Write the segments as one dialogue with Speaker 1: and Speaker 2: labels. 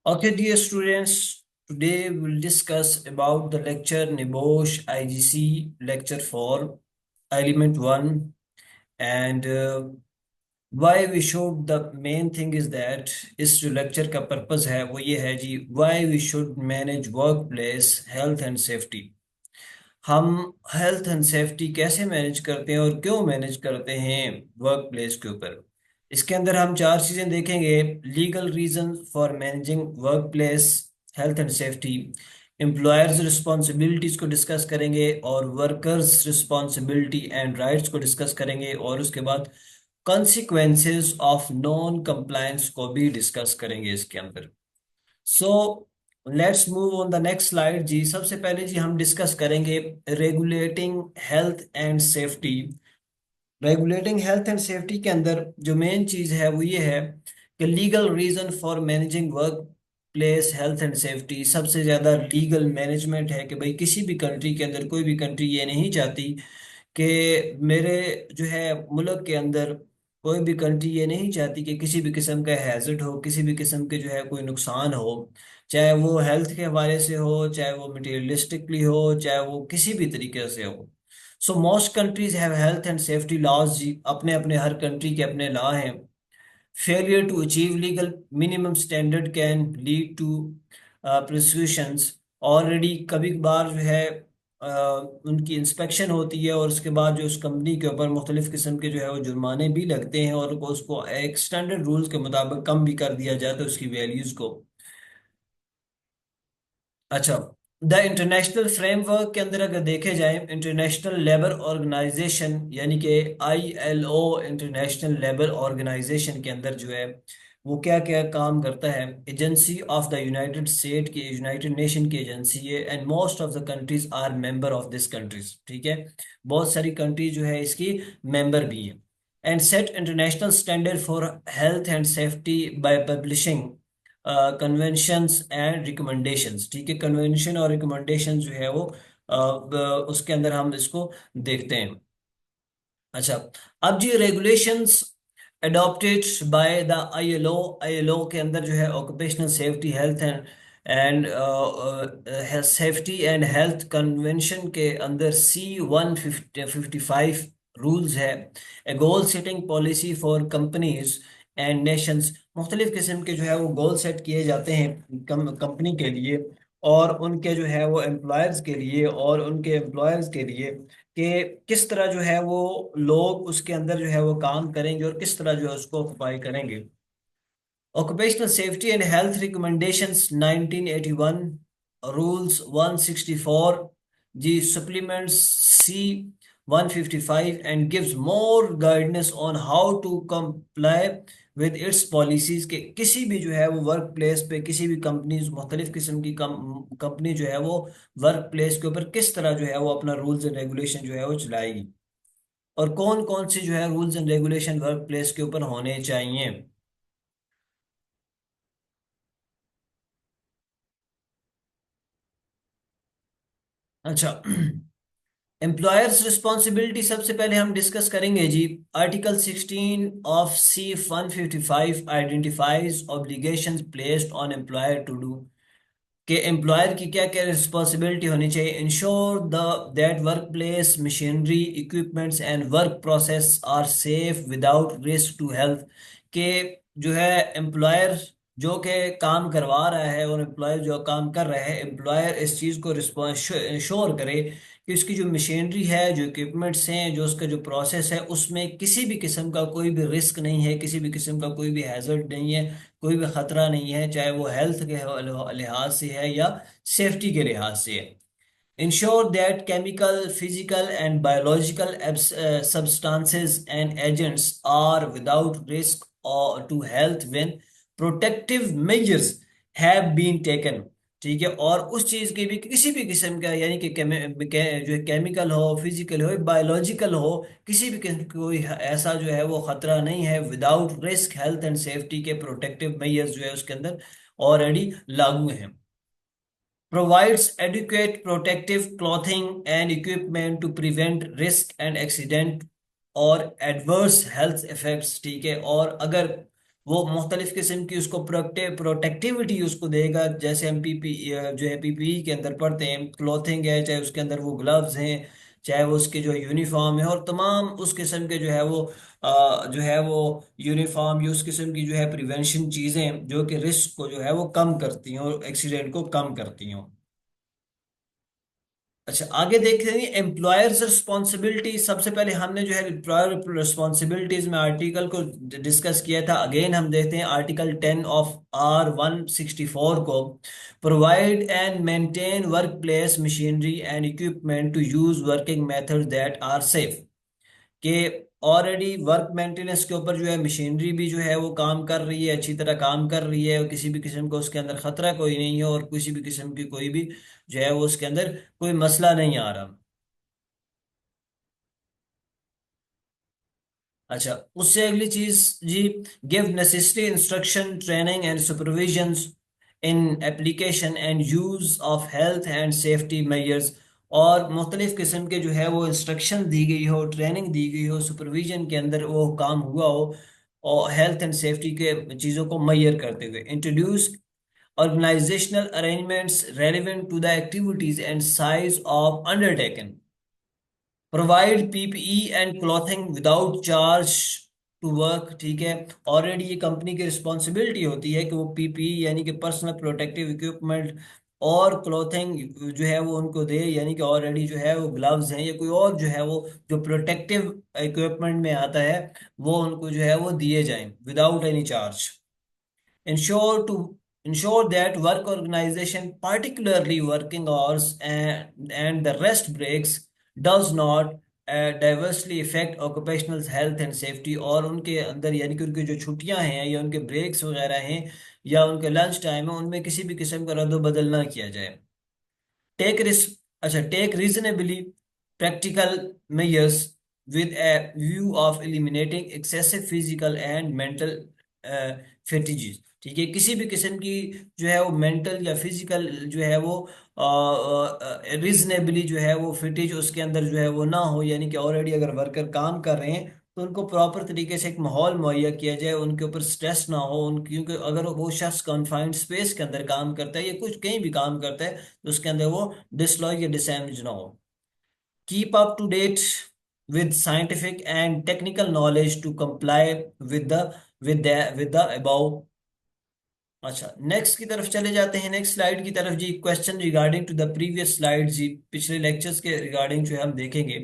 Speaker 1: Okay, dear students, today we'll discuss about the lecture NIBOSH IGC lecture 4, element 1, and why we should, the main thing is that इस जो lecture का purpose है वो ये है जी, why we should manage workplace health and safety। हम health and safety कैसे manage करते हैं और क्यों मैनेज करते हैं वर्क प्लेस के ऊपर। इसके अंदर हम चार चीजें देखेंगे। Legal reason for managing workplace health and safety, employers responsibilities को डिस्कस करेंगे और वर्कर्स रिस्पॉन्सिबिलिटी एंड राइट्स को डिस्कस करेंगे, और उसके बाद कॉन्सिक्वेंसेस ऑफ नॉन कंप्लायंस को भी डिस्कस करेंगे इसके अंदर। So let's move on the next slide जी। सबसे पहले जी हम डिस्कस करेंगे regulating health and safety. Regulating health and safety के अंदर जो मेन चीज है वो ये है कि legal reason for managing workplace health and safety. सबसे ज्यादा लीगल मैनेजमेंट है कि भाई किसी भी कंट्री के अंदर कोई भी कंट्री ये नहीं चाहती कि मेरे जो है मुल्क के अंदर, कोई भी कंट्री ये नहीं चाहती कि किसी भी किस्म का हैजर्ड हो, किसी भी किस्म के जो है कोई नुकसान हो, चाहे वो हेल्थ के हवाले से हो, चाहे वो मटेरियलिस्टिकली हो, चाहे वो किसी भी तरीके से हो। So most countries have health and safety laws जी, अपने अपने हर कंट्री के अपने लॉ हैं। Failure to achieve legal minimum standard can lead to prosecutions. Already कभी कभार जो है उनकी इंस्पेक्शन होती है और उसके बाद जो उस कंपनी के ऊपर मुख्तलिफ किस्म के जो है वो जुर्माने भी लगते हैं, और उसको एक स्टैंडर्ड रूल्स के मुताबिक कम भी कर दिया जाता है उसकी वैल्यूज को। अच्छा, द इंटरनेशनल फ्रेमवर्क के अंदर अगर देखे जाए, इंटरनेशनल लेबर ऑर्गेनाइजेशन यानी कि ILO, इंटरनेशनल लेबर ऑर्गेनाइजेशन के अंदर जो है वो क्या क्या काम करता है। Agency of the United State की, यूनाइटेड नेशन की एजेंसी है, and most of the countries are member of this countries. ठीक है, बहुत सारी कंट्रीज जो है इसकी मेंबर भी है। And set international standard for health and safety bye publishing conventions and recommendations. ठीक है, कन्वेंशन और रिकमेंडेशन जो है वो उसके अंदर हम इसको देखते हैं। अच्छा, अब जी regulations adopted by the ILO। ILO के अंदर जो है occupational safety health and safety and health convention के अंदर C-155 रूल्स है। A goal setting policy for companies and nations. मुख्तलिफ किस्म के जो है वो गोल सेट किए जाते हैं कंपनी के लिए और उनके जो है वो एम्प्लॉयर्स के लिए और उनके एम्प्लॉयर्स के लिए, कि किस तरह जो है वो लोग उसके अंदर जो है वो काम करेंगे और किस तरह जो है उसको ऑक्युपाई करेंगे। Occupational safety and health recommendations 1981, rules 164 जी, supplements C-155 and gives more guidance on how to comply with its policies. के किसी भी जो है वो वर्क प्लेस पे किसी भी कंपनी, मुख्तलिफ किस्म की कंपनी जो है वो वर्क प्लेस के ऊपर किस तरह जो है वो अपना रूल्स एंड रेगुलेशन जो है वो चलाएगी, और कौन कौन सी जो है rules and regulation work place के ऊपर होने चाहिए। अच्छा, एम्प्लॉयर्स रिस्पॉन्सिबिलिटी सबसे पहले हम डिस्कस करेंगे जी। Article 16 of C-155 identifies obligations placed on employer to do, कि एम्प्लॉयर की क्या क्या रिस्पॉन्सिबिलिटी होनी चाहिए। Ensure the that work place machinery equipments and work process are safe without risk to health. के जो है एम्प्लॉयर जो के काम करवा रहा है और एम्प्लॉयर जो काम कर रहा है, एम्प्लॉयर इस चीज़ को रिस्पॉन्स इंश्योर करे कि उसकी जो मशीनरी है, जो इक्विपमेंट्स हैं, जो उसका जो प्रोसेस है, उसमें किसी भी किस्म का कोई भी रिस्क नहीं है, किसी भी किस्म का कोई भी हैजर्ड नहीं है, कोई भी खतरा नहीं है, चाहे वो हेल्थ के लिहाज से है या सेफ्टी के लिहाज से है। Ensure that chemical, physical and biological substances and agents are without risk or to health when protective measures have been taken। ठीक है, और उस चीज की भी किसी भी किस्म का, यानी कि जो केमिकल हो, फिजिकल हो, बायोलॉजिकल हो, किसी भी किस्म का कोई ऐसा जो है वो खतरा नहीं है। Without risk health and safety के प्रोटेक्टिव मेजर्स जो है उसके अंदर ऑलरेडी लागू हैं। Provides adequate protective clothing and equipment to prevent risk and accident और adverse health effects। ठीक है, और अगर वो मुख्तलिफ किस्म की उसको प्रोटेक्टिविटी उसको देगा। जैसे हम पीपी जो है पीपीई के अंदर पढ़ते हैं, क्लॉथिंग है, चाहे उसके अंदर वो ग्लव्स हैं, चाहे वो उसके जो यूनिफॉर्म है, और तमाम उस किस्म के जो है वो जो है वो यूनिफॉर्म या उस किस्म की जो है प्रिवेंशन चीज़ें जो कि रिस्क को जो है वो कम करती हैं और एक्सीडेंट को कम करती हैं। अच्छा, आगे देखते हैं एम्प्लॉयर्स रिस्पॉन्सिबिलिटी। सबसे पहले हमने जो है एम्प्लॉयर रिस्पॉन्सिबिलिटीज में आर्टिकल को डिस्कस किया था। अगेन हम देखते हैं आर्टिकल 10 ऑफ R 164 को। Provide and maintain work place machinery and equipment to use working method that are safe. कि ऑलरेडी वर्क मेंटेनेंस के ऊपर जो है मशीनरी भी जो है वो काम कर रही है, अच्छी तरह काम कर रही है, और किसी भी किस्म का उसके अंदर खतरा कोई नहीं है, और किसी भी किस्म की कोई भी जो है वो उसके अंदर कोई मसला नहीं आ रहा। अच्छा, उससे अगली चीज जी, give necessary instruction training and supervision in application and use of health and safety measures. और मुख्तलिफ किस्म के जो है वो इंस्ट्रक्शन दी गई हो, ट्रेनिंग दी गई हो, सुपरविजन के अंदर वो काम हुआ हो, और हेल्थ एंड सेफ्टी के चीज़ों को मैयर करते हुए introduce organizational arrangements relevant to the activities and size of undertaken, provide PPE and clothing without charge to work. ठीक है, ऑलरेडी ये कंपनी की रिस्पॉन्सिबिलिटी होती है कि वो पीपीई यानी कि पर्सनल प्रोटेक्टिव इक्विपमेंट और क्लॉथिंग जो है वो उनको दे, यानी कि ऑलरेडी जो है वो ग्लव्स हैं या कोई और जो है वो जो प्रोटेक्टिव इक्विपमेंट में आता है, वो उनको जो है वो दिए जाएं without any charge. Ensure that work organization, particularly working hours and the rest breaks, does not diversely affect occupational health and safety। और उनके अंदर यानी कि उनकी जो छुट्टियां हैं या उनके ब्रेक्स वगैरह हैं या उनके लंच टाइम है, उनमें किसी भी किस्म का रद्द बदल ना किया जाए। टेक रिस्क अच्छा, take reasonably practical measures with a view of eliminating excessive physical and mental fatigues. ठीक है, किसी भी किस्म की जो है वो मेंटल या फिजिकल जो है वो रीजनेबली जो है वो फिटिज उसके अंदर जो है वो ना हो, यानी कि ऑलरेडी अगर वर्कर काम कर रहे हैं तो उनको प्रॉपर तरीके से एक माहौल मुहैया किया जाए, उनके ऊपर स्ट्रेस ना हो उन, क्योंकि अगर वो शख्स कॉन्फाइंड स्पेस के अंदर काम करता है या कुछ कहीं भी काम करता है तो उसके अंदर वो डिसलॉय या डिसैमेज ना हो। Keep up to date with scientific and technical knowledge to comply with the with the above। अच्छा, नेक्स्ट की तरफ चले जाते हैं, नेक्स्ट स्लाइड की तरफ जी। Question regarding to the previous slide जी, पिछले लेक्चर्स के रिगार्डिंग जो है हम देखेंगे।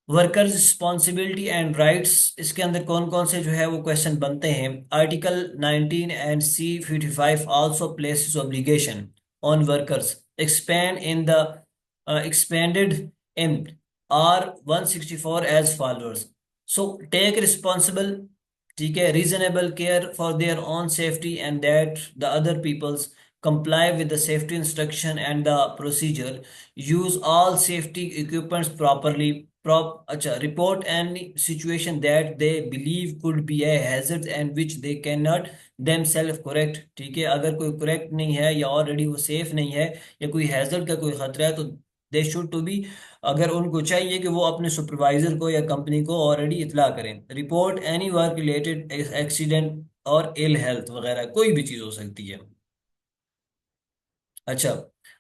Speaker 1: वर्कर्स रिस्पॉन्सिबिलिटी एंड राइट्स, इसके अंदर कौन कौन से जो है वो क्वेश्चन बनते हैं। Article 19 and C 55 also places obligation on workers expand in the expanded in R 164 as follows। So take responsible, ठीक है, reasonable care for their own safety and that the other people's, comply with the safety instruction and the procedure, use all safety equipments properly, अच्छा, report any situation that they believe could be a hazard and which they cannot themselves correct। ठीक है, अगर कोई correct नहीं है या already वो safe नहीं है या कोई हैजर्ड का कोई खतरा है तो दे शुड टू बी, अगर उनको चाहिए कि वो अपने सुपरवाइजर को या कंपनी को ऑलरेडी इतला करें। Report any work related accident और इल हेल्थ वगैरह कोई भी चीज़ हो सकती है। अच्छा,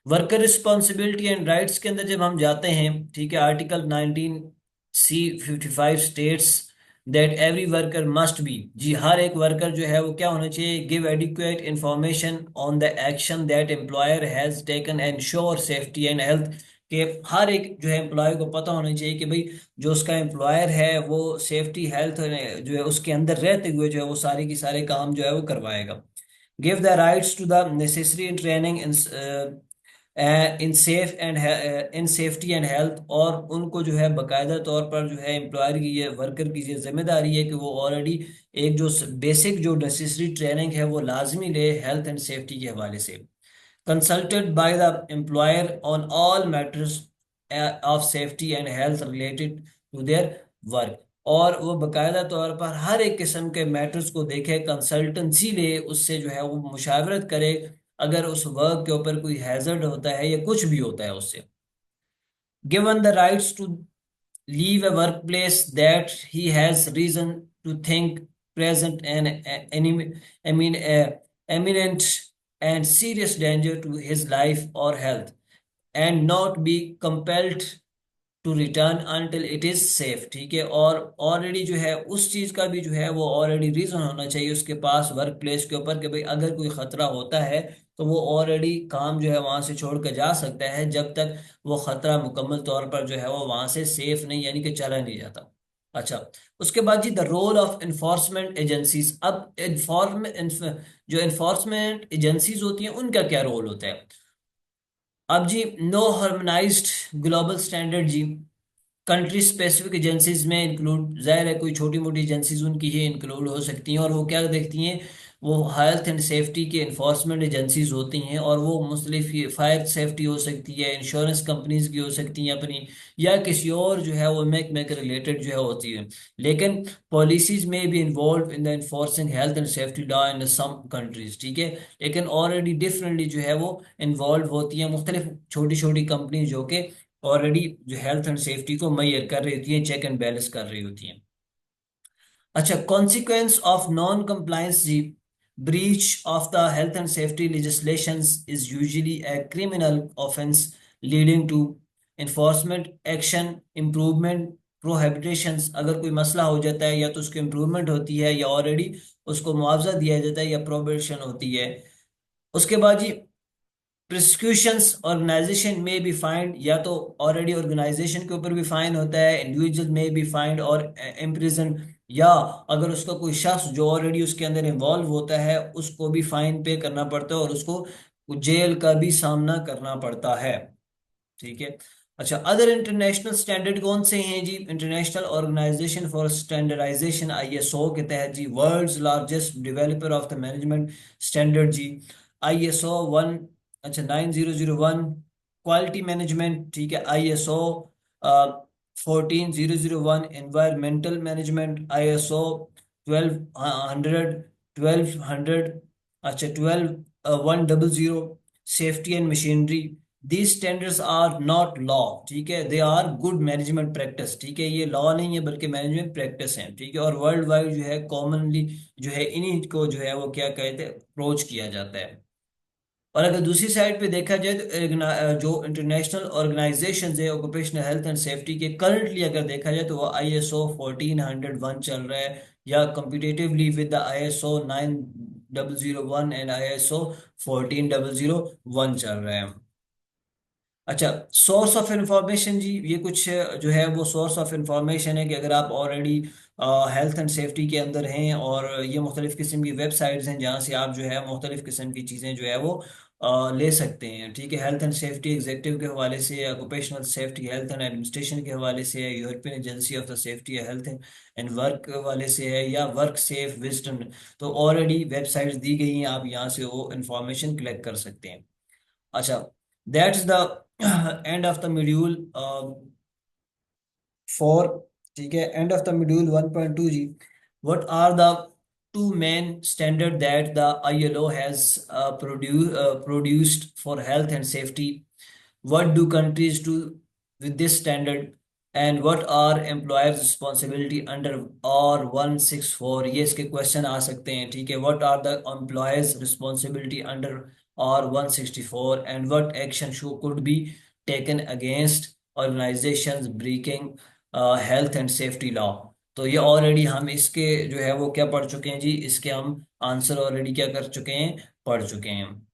Speaker 1: वर्कर रिस्पॉन्सिबिलिटी एंड राइट्स के अंदर जब हम जाते हैं, ठीक है, article 19 C 55 states that every worker must be, जी हर एक वर्कर जो है वो क्या होना चाहिए, give adequate information on the action that employer has taken and sure safety and health. के हर एक जो है एम्प्लॉय को पता होना चाहिए कि भाई जो उसका एम्प्लॉयर है वो सेफ्टी हेल्थ जो है उसके अंदर रहते हुए जो है वो सारे की सारे काम जो है वो करवाएगा। give the rights to the necessary training in safe and in safety and health। और उनको जो है बकायदा तौर पर जो है एम्प्लॉयर की ये वर्कर की ये जिम्मेदारी है कि वो ऑलरेडी एक जो बेसिक जो नेसेसरी ट्रेनिंग है वो लाजमी ले हेल्थ एंड सेफ्टी के हवाले से। Consulted by the employer on all matters of safety and health related to their work. और वो बकायदा तौर पर हर एक किस्म के मैटर्स को देखे, कंसल्टेंसी ले, उससे जो है वो मुशावरत करे अगर उस वर्क के ऊपर कोई हैजर्ड होता है या कुछ भी होता है उससे। Given the rights to leave a workplace that he has reason to think present eminent and serious danger to his life or health, and not be compelled to return until it is safe. ठीक है, और already जो है उस चीज का भी जो है वो ऑलरेडी रीजन होना चाहिए उसके पास वर्क प्लेस के ऊपर कि भाई अगर कोई खतरा होता है तो वो ऑलरेडी काम जो है वहां से छोड़ कर जा सकता है, जब तक वो खतरा मुकम्मल तौर पर जो है वो वहां से सेफ नहीं, यानी कि चला नहीं जाता। अच्छा, उसके बाद जी the role of enforcement agencies. अब जो इन्फोर्समेंट एजेंसीज होती हैं उनका क्या रोल होता है। अब जी नो हार्मोनाइज्ड ग्लोबल स्टैंडर्ड जी, कंट्री स्पेसिफिक एजेंसीज में इंक्लूड, जाहिर है कोई छोटी मोटी एजेंसीज उनकी ही इंक्लूड हो सकती हैं, और वो क्या देखती हैं, वो हेल्थ एंड सेफ्टी के इन्फोर्समेंट एजेंसीज होती हैं, और वो मुख्तलिफ फायर सेफ्टी हो सकती है, इंश्योरेंस कंपनीज की हो सकती हैं अपनी, या किसी और जो है वो महकमे के रिलेटेड जो है होती है। लेकिन पॉलिसीज में भी involve in the enforcing health and safety law in some countries. ठीक है, लेकिन ऑलरेडी डिफरेंटली जो है वो इन्वॉल्व होती है मुख्तलिफ छोटी छोटी कंपनी जो कि ऑलरेडी जो हेल्थ एंड सेफ्टी को मैयर कर रही होती है, चेक एंड बैलेंस कर रही होती है। अच्छा, कॉन्सिक्वेंस ऑफ नॉन कंप्लायंस जी, breach of the health and safety legislations is usually a criminal offense leading to enforcement action, improvement, prohibitions। अगर कोई मसला हो जाता है या तो उसकी इम्प्रूवमेंट होती है या ऑलरेडी उसको मुआवजा दिया जाता है या प्रोहिबिशन होती है। उसके बाद जी प्रोसिक्यूशंस ऑर्गेनाइजेशन में बी फाइंड, या तो ऑलरेडी ऑर्गेनाइजेशन के ऊपर भी फाइन होता है, इंडिविजुअल में बी फाइंड और इम्प्रिजन, या अगर उसका कोई शख्स जो ऑलरेडी उसके अंदर इन्वॉल्व होता है उसको भी फाइन पे करना पड़ता है और उसको जेल का भी सामना करना पड़ता है। ठीक है। अच्छा, अदर इंटरनेशनल स्टैंडर्ड कौन से हैं जी। International organization for standardization ISO के तहत जी, world's largest developer of the management standard जी, आईएसओ वन, अच्छा 9001। क्वालिटी मैनेजमेंट, ठीक है, आईएसओ 14001। Environmental management, ISO 1200। अच्छा 12100। Safety and machinery, these standards are not law, ठीक है, they are good management practice. ठीक है, ये लॉ नहीं है बल्कि मैनेजमेंट प्रैक्टिस है। ठीक है, और वर्ल्ड वाइड जो है कॉमनली जो है इन्हीं को जो है वो क्या कहते हैं, अप्रोच किया जाता है। और अगर दूसरी साइड पे देखा जाए तो जो इंटरनेशनल ऑर्गेनाइजेशन है ऑक्यूपेशनल हेल्थ एंड सेफ्टी के, करंटली अगर देखा जाए तो वो आईएसओ 1401 चल रहा है, या competitively with the ISO 9001 and ISO 14001 चल रहा है। अच्छा, सोर्स ऑफ इंफॉर्मेशन जी, ये कुछ जो है वो सोर्स ऑफ इंफॉर्मेशन है कि अगर आप ऑलरेडी हेल्थ एंड सेफ्टी के अंदर हैं, और ये मुख्तलिफ किस्म की वेबसाइट्स हैं जहाँ से आप जो है मुख्तलिफ किस्म की चीज़ें जो है वो ले सकते हैं। ठीक है, हेल्थ एंड सेफ्टी एग्जेक्टिव के हवाले से, occupational safety health and administration के हवाले से है, European agency of the safety health and work के हवाले से है, या वर्क सेफ विजडम। तो ऑलरेडी वेबसाइट्स दी गई हैं, आप यहाँ से वो इंफॉर्मेशन कलेक्ट कर सकते हैं। अच्छा, that's the end of the module 4। ठीक है, एंड ऑफ द मॉड्यूल 1.2 जी। What are the two main standard that the ILO has produced for health and safety. What do countries do with this standard? And what are employers' responsibility under R164? ये इसके question आ सकते हैं। ठीक है, what are the employers' responsibility under R164 and what action could be taken against organizations breaking health and safety law? तो ये already हम इसके जो है वो क्या पढ़ चुके हैं जी, इसके हम आंसर ऑलरेडी क्या कर चुके हैं, पढ़ चुके हैं।